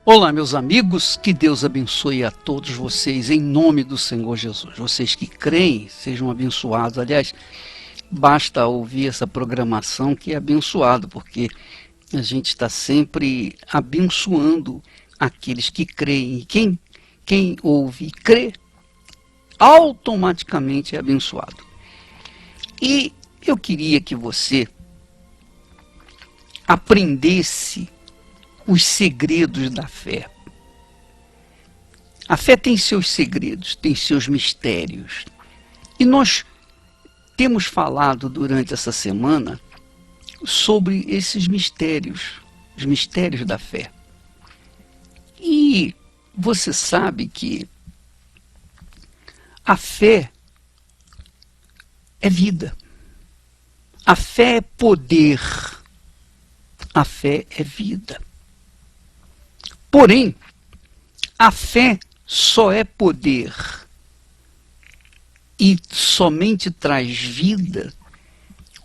Olá, meus amigos, que Deus abençoe a todos vocês em nome do Senhor Jesus. Vocês que creem, sejam abençoados. Aliás, basta ouvir essa programação que é abençoado, porque a gente está sempre abençoando aqueles que creem. E quem ouve e crê, automaticamente é abençoado. E eu queria que você aprendesse os segredos da fé. A fé tem seus segredos, tem seus mistérios. E nós temos falado durante essa semana sobre esses mistérios, os mistérios da fé. E você sabe que a fé é vida. A fé é poder. A fé é vida. Porém, a fé só é poder e somente traz vida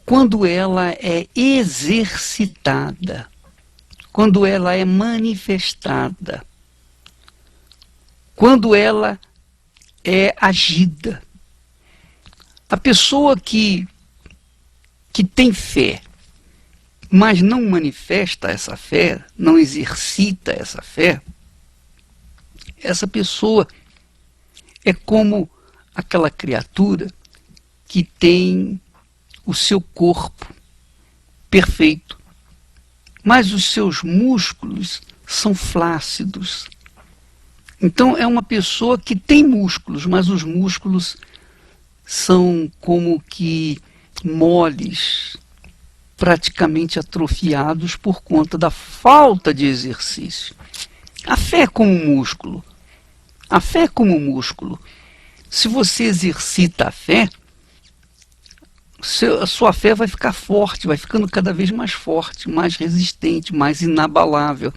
quando ela é exercitada, quando ela é manifestada, quando ela é agida. A pessoa que tem fé, mas não manifesta essa fé, não exercita essa fé, essa pessoa é como aquela criatura que tem o seu corpo perfeito, mas os seus músculos são flácidos. Então é uma pessoa que tem músculos, mas os músculos são como que moles, praticamente atrofiados por conta da falta de exercício. A fé é como um músculo. A fé é como um músculo. Se você exercita a fé, a sua fé vai ficar forte, vai ficando cada vez mais forte, mais resistente, mais inabalável.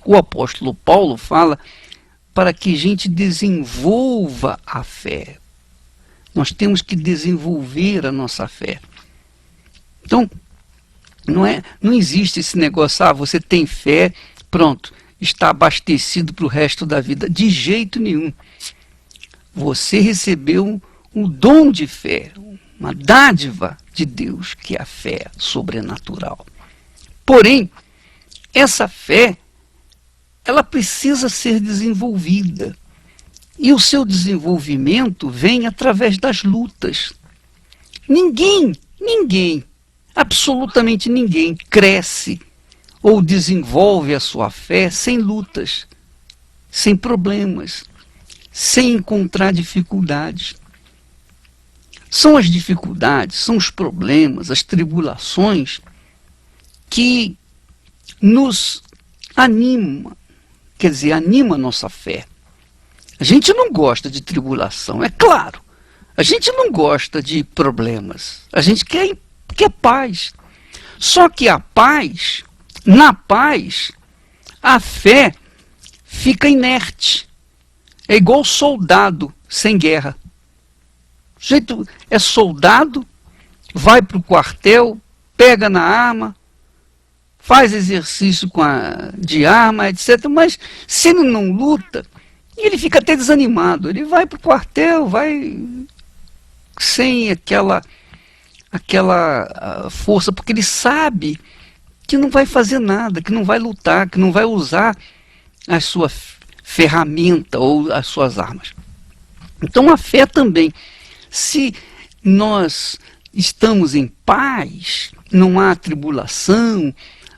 O apóstolo Paulo fala para que a gente desenvolva a fé. Nós temos que desenvolver a nossa fé. Então, não existe esse negócio, você tem fé, pronto, está abastecido para o resto da vida. De jeito nenhum. Você recebeu um dom de fé, uma dádiva de Deus, que é a fé sobrenatural. Porém, essa fé, ela precisa ser desenvolvida. E o seu desenvolvimento vem através das lutas. Ninguém, absolutamente ninguém cresce ou desenvolve a sua fé sem lutas, sem problemas, sem encontrar dificuldades. São as dificuldades, são os problemas, as tribulações que nos anima, quer dizer, anima a nossa fé. A gente não gosta de tribulação, é claro. A gente não gosta de problemas. A gente quer paz. Só que na paz, a fé fica inerte. É igual soldado sem guerra. O jeito é soldado, vai para o quartel, pega na arma, faz exercício de arma, etc. Mas se ele não luta, ele fica até desanimado. Ele vai para o quartel, vai sem aquela força, porque ele sabe que não vai fazer nada, que não vai lutar, que não vai usar a sua ferramenta ou as suas armas. Então a fé também, se nós estamos em paz, não há tribulação,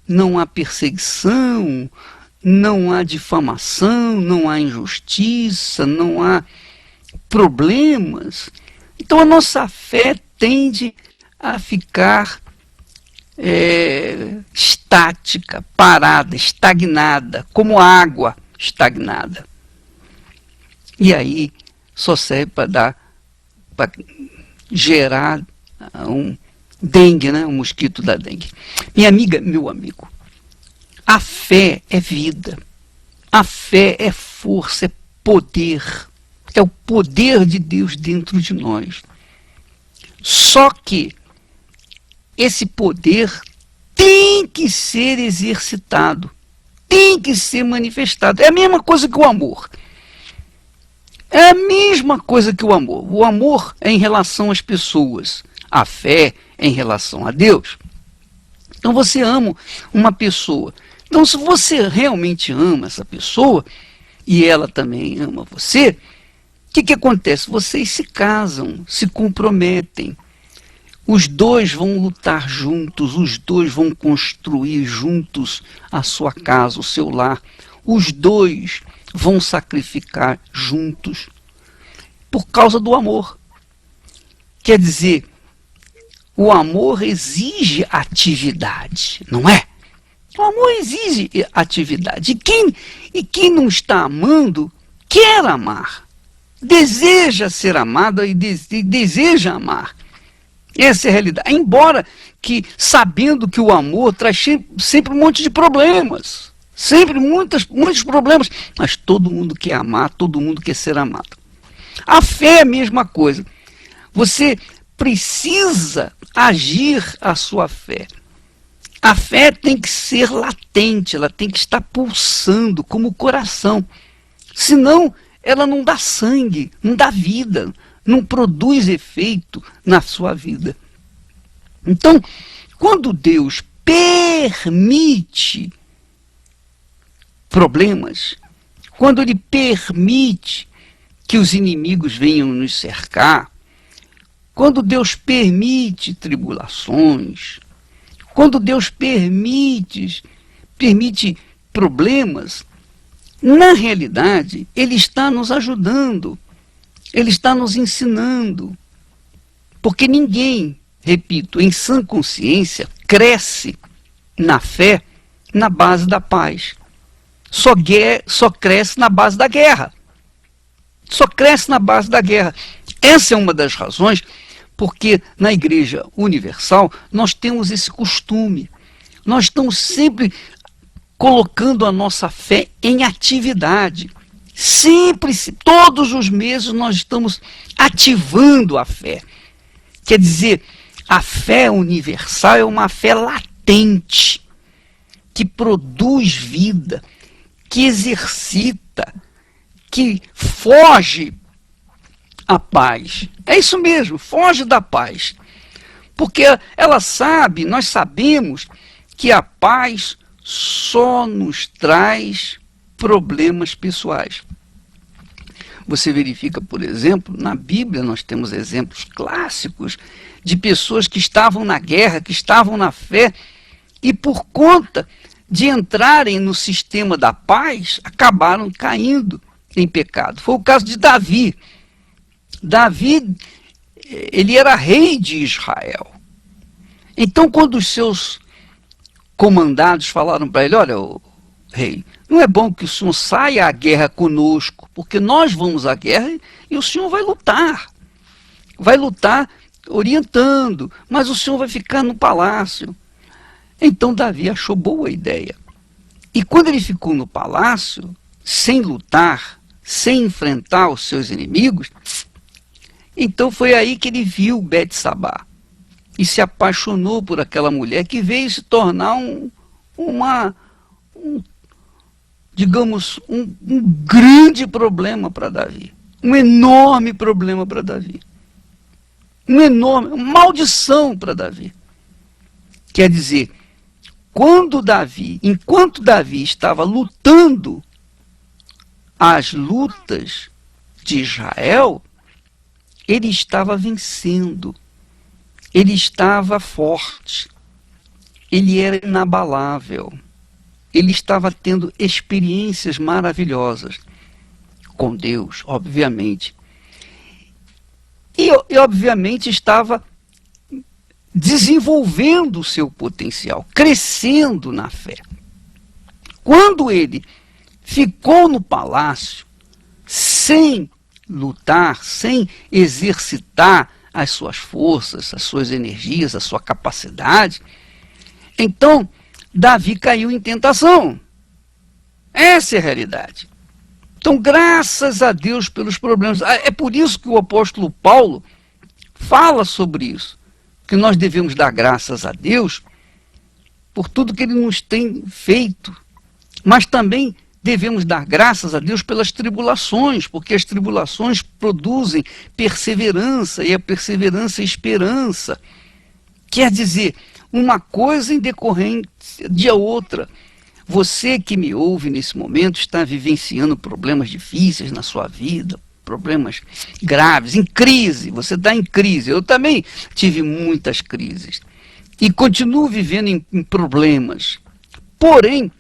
não há perseguição, não há difamação, não há injustiça, não há problemas, então a nossa fé tende a ficar estática, parada, estagnada, como água estagnada. E aí só serve para gerar um dengue, né? Um mosquito da dengue. Minha amiga, meu amigo, a fé é vida, a fé é força, é poder, é o poder de Deus dentro de nós. Só que esse poder tem que ser exercitado. tem que ser manifestado. É a mesma coisa que o amor. É a mesma coisa que o amor. O amor é em relação às pessoas. A fé é em relação a Deus. Então você ama uma pessoa. Então se você realmente ama essa pessoa, e ela também ama você, o que acontece? Vocês se casam, se comprometem. Os dois vão lutar juntos, os dois vão construir juntos a sua casa, o seu lar. Os dois vão sacrificar juntos por causa do amor. Quer dizer, o amor exige atividade, não é? O amor exige atividade. E quem não está amando, quer amar. Deseja ser amado e deseja amar. Essa é a realidade. Embora que, sabendo que o amor traz sempre um monte de problemas. Sempre muitos problemas. Mas todo mundo quer amar, todo mundo quer ser amado. A fé é a mesma coisa. Você precisa agir a sua fé. A fé tem que ser latente, ela tem que estar pulsando como o coração. Senão, ela não dá sangue, não dá vida, não produz efeito na sua vida. Então, quando Deus permite problemas, quando Ele permite que os inimigos venham nos cercar, quando Deus permite tribulações, quando Deus permite problemas, na realidade, Ele está nos ajudando, Ele está nos ensinando. Porque ninguém, repito, em sã consciência, cresce na fé na base da paz. Só cresce na base da guerra. Só cresce na base da guerra. Essa é uma das razões porque na Igreja Universal nós temos esse costume. Nós estamos sempre colocando a nossa fé em atividade. Sempre, todos os meses nós estamos ativando a fé. Quer dizer, a fé universal é uma fé latente, que produz vida, que exercita, que foge à paz. É isso mesmo, foge da paz. Porque ela sabe, nós sabemos que a paz só nos traz problemas pessoais. Você verifica, por exemplo, na Bíblia nós temos exemplos clássicos de pessoas que estavam na guerra, que estavam na fé, e por conta de entrarem no sistema da paz, acabaram caindo em pecado. Foi o caso de Davi. Davi, ele era rei de Israel. Então, quando os seus comandados falaram para ele, olha, rei, não é bom que o senhor saia à guerra conosco, porque nós vamos à guerra e o senhor vai lutar. Vai lutar orientando, mas o senhor vai ficar no palácio. Então Davi achou boa ideia. E quando ele ficou no palácio, sem lutar, sem enfrentar os seus inimigos, então foi aí que ele viu Betsabá e se apaixonou por aquela mulher que veio se tornar um grande problema para Davi. Um enorme problema para Davi. Uma maldição para Davi. Quer dizer, enquanto Davi estava lutando as lutas de Israel, ele estava vencendo. Ele estava forte. Ele era inabalável. Ele estava tendo experiências maravilhosas com Deus, obviamente. E obviamente estava desenvolvendo o seu potencial, crescendo na fé. Quando ele ficou no palácio, sem lutar, sem exercitar as suas forças, as suas energias, a sua capacidade, então Davi caiu em tentação. Essa é a realidade. Então, graças a Deus pelos problemas. É por isso que o apóstolo Paulo fala sobre isso, que nós devemos dar graças a Deus por tudo que ele nos tem feito Mas também devemos dar graças a Deus pelas tribulações, porque as tribulações produzem perseverança, e a perseverança é esperança. Quer dizer, uma coisa em decorrência de outra. Você que me ouve nesse momento está vivenciando problemas difíceis na sua vida, problemas graves, em crise. Você está em crise. Eu também tive muitas crises e continuo vivendo em problemas. Porém,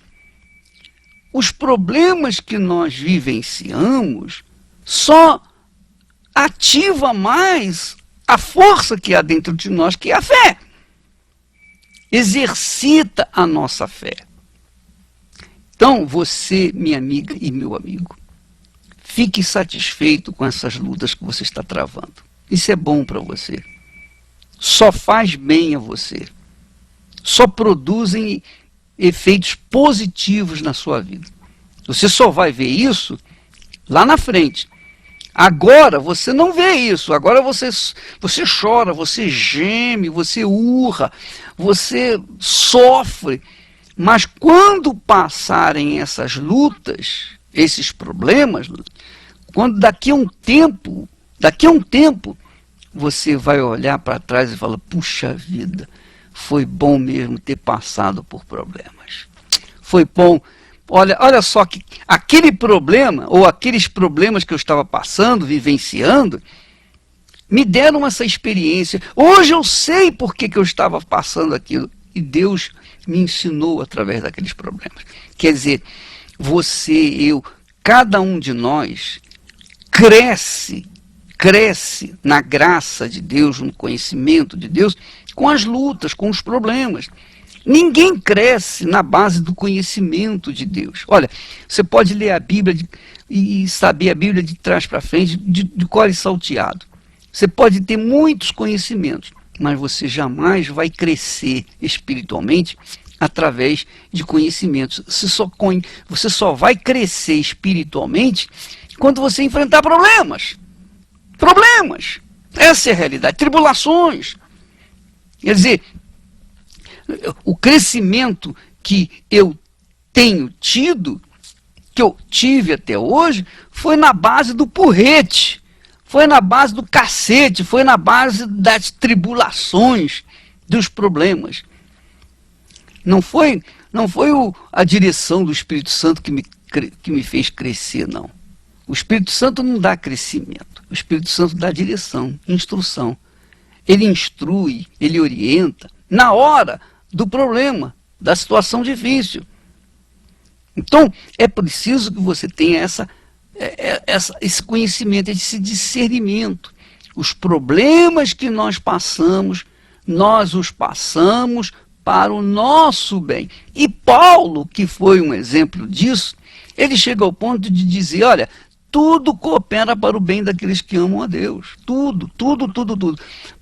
os problemas que nós vivenciamos só ativa mais a força que há dentro de nós, que é a fé. Exercita a nossa fé. Então, você, minha amiga e meu amigo, fique satisfeito com essas lutas que você está travando. Isso é bom para você. Só faz bem a você. Só produzem efeitos positivos na sua vida. Você só vai ver isso lá na frente. Agora você não vê isso. Agora você chora, você geme, você urra, você sofre. Mas quando passarem essas lutas, esses problemas, quando daqui a um tempo, você vai olhar para trás e falar, puxa vida, foi bom mesmo ter passado por problemas. Foi bom. Olha só que aquele problema, ou aqueles problemas que eu estava passando, vivenciando, me deram essa experiência. Hoje eu sei por que eu estava passando aquilo. E Deus me ensinou através daqueles problemas. Quer dizer, você, eu, cada um de nós cresce na graça de Deus, no conhecimento de Deus, com as lutas, com os problemas. Ninguém cresce na base do conhecimento de Deus. Olha, você pode ler a Bíblia e saber a Bíblia de trás para frente, de cor e salteado. Você pode ter muitos conhecimentos, mas você jamais vai crescer espiritualmente através de conhecimentos. Você só vai crescer espiritualmente quando você enfrentar problemas. Problemas. Essa é a realidade. Tribulações. Quer dizer, o crescimento que eu tenho tido, que eu tive até hoje, foi na base do porrete, foi na base do cacete, foi na base das tribulações, dos problemas. Não foi a direção do Espírito Santo que me fez crescer, não. O Espírito Santo não dá crescimento. O Espírito Santo dá direção, instrução. Ele instrui, ele orienta na hora do problema, da situação difícil. Então, é preciso que você tenha esse conhecimento, esse discernimento. Os problemas que nós os passamos para o nosso bem. E Paulo, que foi um exemplo disso, ele chega ao ponto de dizer, olha, tudo coopera para o bem daqueles que amam a Deus. Tudo.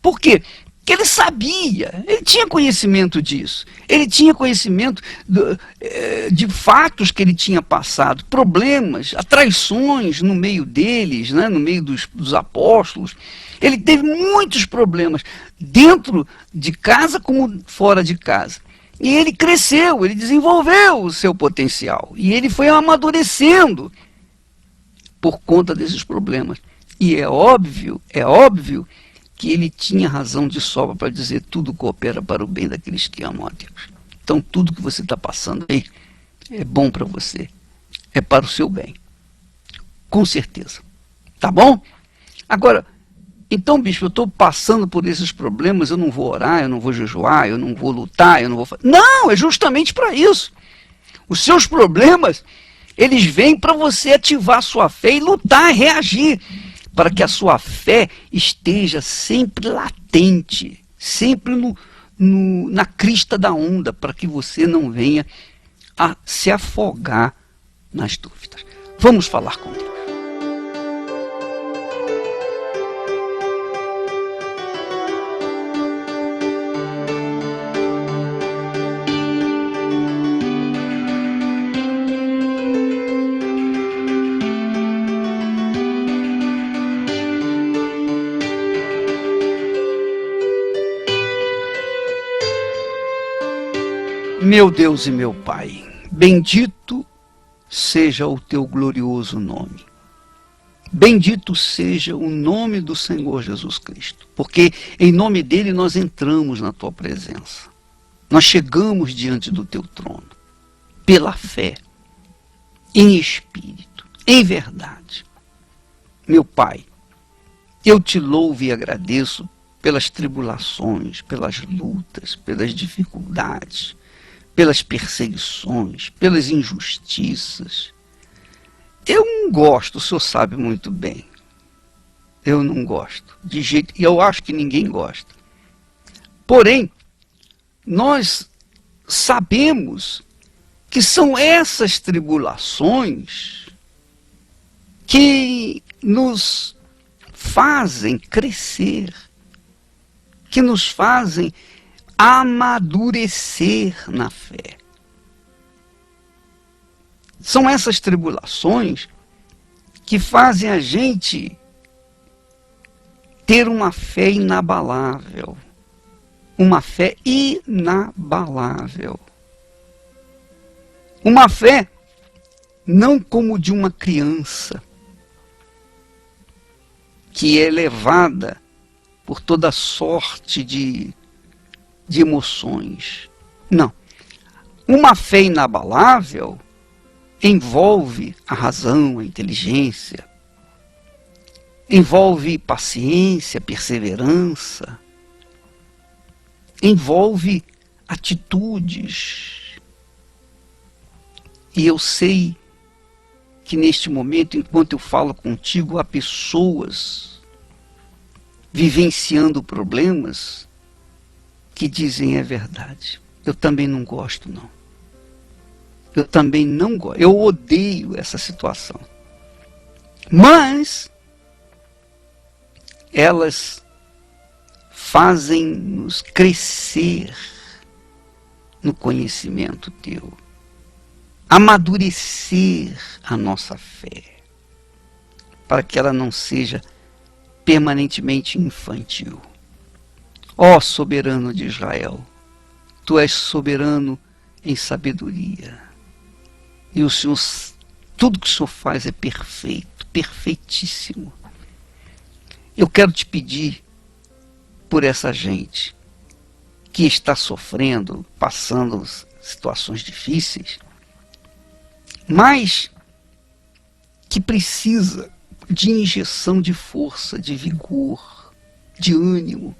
Por quê? Porque ele sabia, ele tinha conhecimento disso. Ele tinha conhecimento de fatos que ele tinha passado, problemas, traições no meio deles, né, no meio dos apóstolos. Ele teve muitos problemas, dentro de casa como fora de casa. E ele cresceu, ele desenvolveu o seu potencial. E ele foi amadurecendo por conta desses problemas. E é óbvio que ele tinha razão de sobra para dizer tudo coopera para o bem daqueles que amam a Deus. Então tudo que você está passando aí é bom para você, é para o seu bem, com certeza, tá bom? Agora, então bispo, eu estou passando por esses problemas, eu não vou orar, eu não vou jejuar, eu não vou lutar, eu não vou... Não, é justamente para isso. Os seus problemas, eles vêm para você ativar a sua fé e lutar, reagir, para que a sua fé esteja sempre latente, sempre na crista da onda, para que você não venha a se afogar nas dúvidas. Vamos falar com Deus. Meu Deus e meu Pai, Bendito seja o teu glorioso nome. Bendito seja o nome do Senhor Jesus Cristo, porque em nome dele nós entramos na tua presença. Nós chegamos diante do teu trono, pela fé, em espírito, em verdade. Meu Pai, eu te louvo e agradeço pelas tribulações, pelas lutas, pelas dificuldades, pelas perseguições, pelas injustiças. Eu não gosto, o senhor sabe muito bem. Eu não gosto, de jeito, e eu acho que ninguém gosta. Porém, nós sabemos que são essas tribulações que nos fazem crescer, que nos fazem amadurecer na fé. São essas tribulações que fazem a gente ter uma fé inabalável. Uma fé inabalável. Uma fé não como de uma criança, que é levada por toda sorte de emoções. Não. Uma fé inabalável envolve a razão, a inteligência, envolve paciência, perseverança, envolve atitudes. E eu sei que neste momento, enquanto eu falo contigo, há pessoas vivenciando problemas que dizem é verdade. Eu também não gosto, não. Eu também não gosto. Eu odeio essa situação. Mas elas fazem-nos crescer no conhecimento teu, amadurecer a nossa fé, para que ela não seja permanentemente infantil. Ó soberano de Israel, tu és soberano em sabedoria. E o Senhor, tudo que o Senhor faz é perfeito, perfeitíssimo. Eu quero te pedir por essa gente que está sofrendo, passando situações difíceis, mas que precisa de injeção de força, de vigor, de ânimo.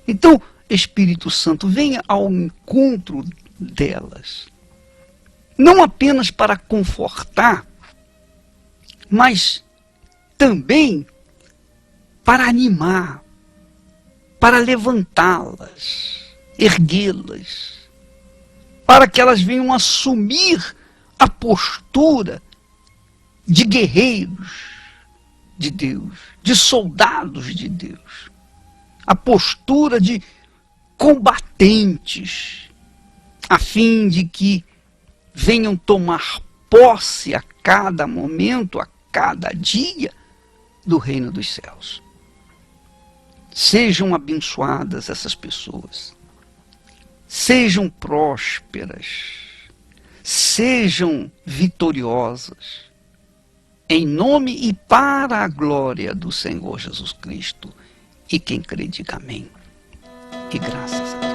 Então, Espírito Santo, venha ao encontro delas. Não apenas para confortar, mas também para animar, para levantá-las, erguê-las, para que elas venham assumir a postura de guerreiros de Deus, de soldados de Deus, a postura de combatentes, a fim de que venham tomar posse a cada momento, a cada dia, do reino dos céus. Sejam abençoadas essas pessoas, sejam prósperas, sejam vitoriosas, em nome e para a glória do Senhor Jesus Cristo. E quem crê, diga amém. E graças a Deus.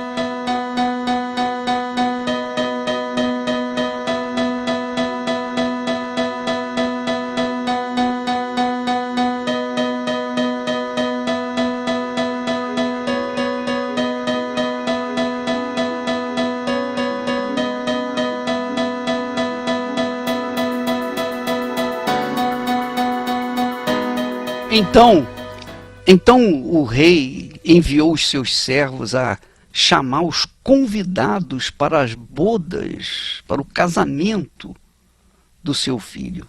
Então o rei enviou os seus servos a chamar os convidados para as bodas, para o casamento do seu filho.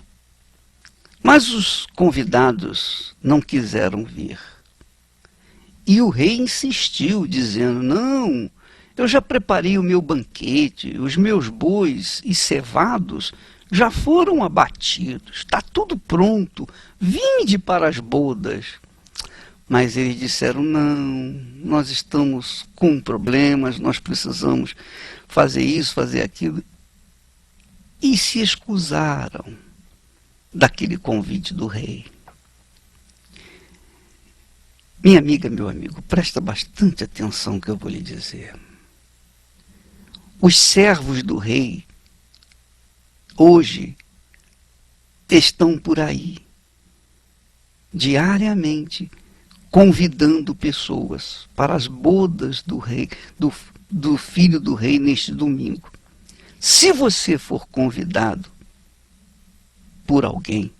Mas os convidados não quiseram vir. E o rei insistiu, dizendo: não, eu já preparei o meu banquete, os meus bois e cevados já foram abatidos, está tudo pronto, vinde para as bodas. Mas eles disseram: não, nós estamos com problemas, nós precisamos fazer isso, fazer aquilo. e se escusaram daquele convite do rei. Minha amiga, meu amigo, presta bastante atenção no que eu vou lhe dizer. Os servos do rei hoje estão por aí, diariamente, convidando pessoas para as bodas do rei, do filho do rei neste domingo. Se você for convidado por alguém,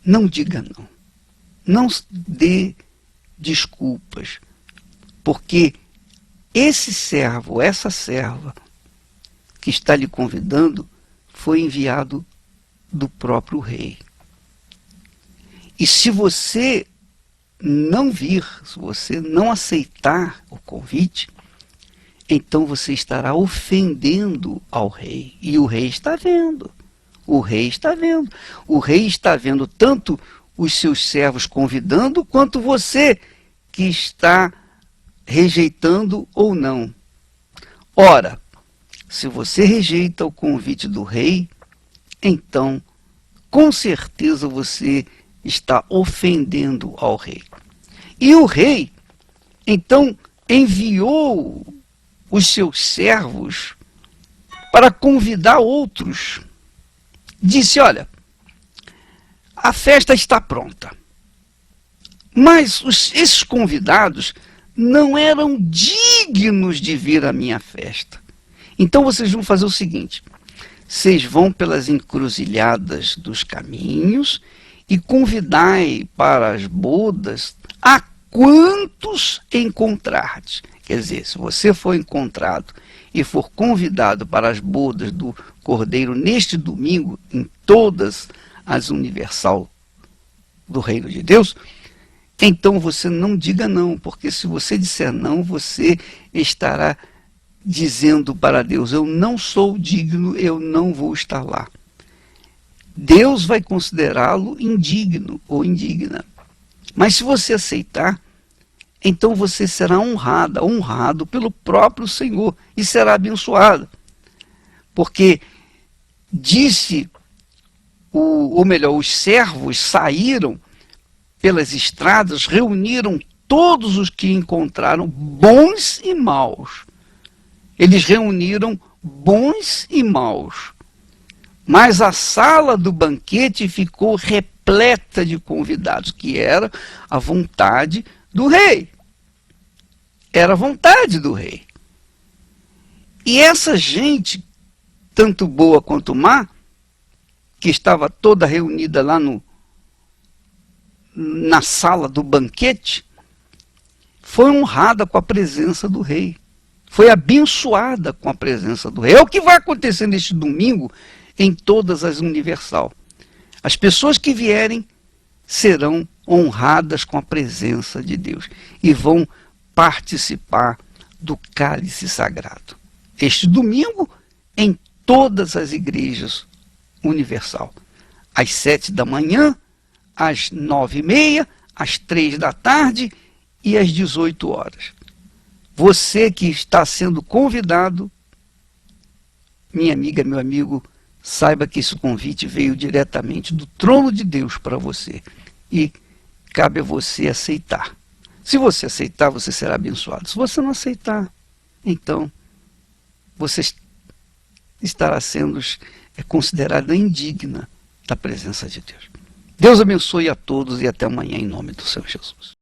não diga não. Não dê desculpas, porque esse servo, essa serva que está lhe convidando, foi enviado do próprio rei. E se você não vir, se você não aceitar o convite, então você estará ofendendo ao rei. E o rei está vendo. O rei está vendo. O rei está vendo tanto os seus servos convidando, quanto você que está rejeitando ou não. Ora, se você rejeita o convite do rei, então, com certeza você está ofendendo ao rei. E o rei, então, enviou os seus servos para convidar outros. Disse, olha, a festa está pronta, mas esses convidados não eram dignos de vir à minha festa. Então vocês vão fazer o seguinte, vocês vão pelas encruzilhadas dos caminhos e convidai para as bodas a quantos encontrardes. Quer dizer, se você for encontrado e for convidado para as bodas do Cordeiro neste domingo, em todas as Universal do Reino de Deus, então você não diga não, porque se você disser não, você estará dizendo para Deus, eu não sou digno, eu não vou estar lá. Deus vai considerá-lo indigno ou indigna. Mas se você aceitar, então você será honrado pelo próprio Senhor e será abençoado. Porque disse, ou melhor, os servos saíram pelas estradas, reuniram todos os que encontraram, bons e maus. Eles reuniram bons e maus. Mas a sala do banquete ficou repleta de convidados, que era a vontade do rei. Era a vontade do rei. E essa gente, tanto boa quanto má, que estava toda reunida lá na sala do banquete, foi honrada com a presença do rei. Foi abençoada com a presença do rei. É o que vai acontecer neste domingo em todas as Universal. As pessoas que vierem serão honradas com a presença de Deus e vão participar do cálice sagrado. Este domingo, em todas as igrejas Universal. Às 7 da manhã, às 9h30, às 3 da tarde e às 18 horas. Você que está sendo convidado, minha amiga, meu amigo, saiba que esse convite veio diretamente do trono de Deus para você. E cabe a você aceitar. Se você aceitar, você será abençoado. Se você não aceitar, então você estará sendo considerada indigna da presença de Deus. Deus abençoe a todos e até amanhã em nome do Senhor Jesus.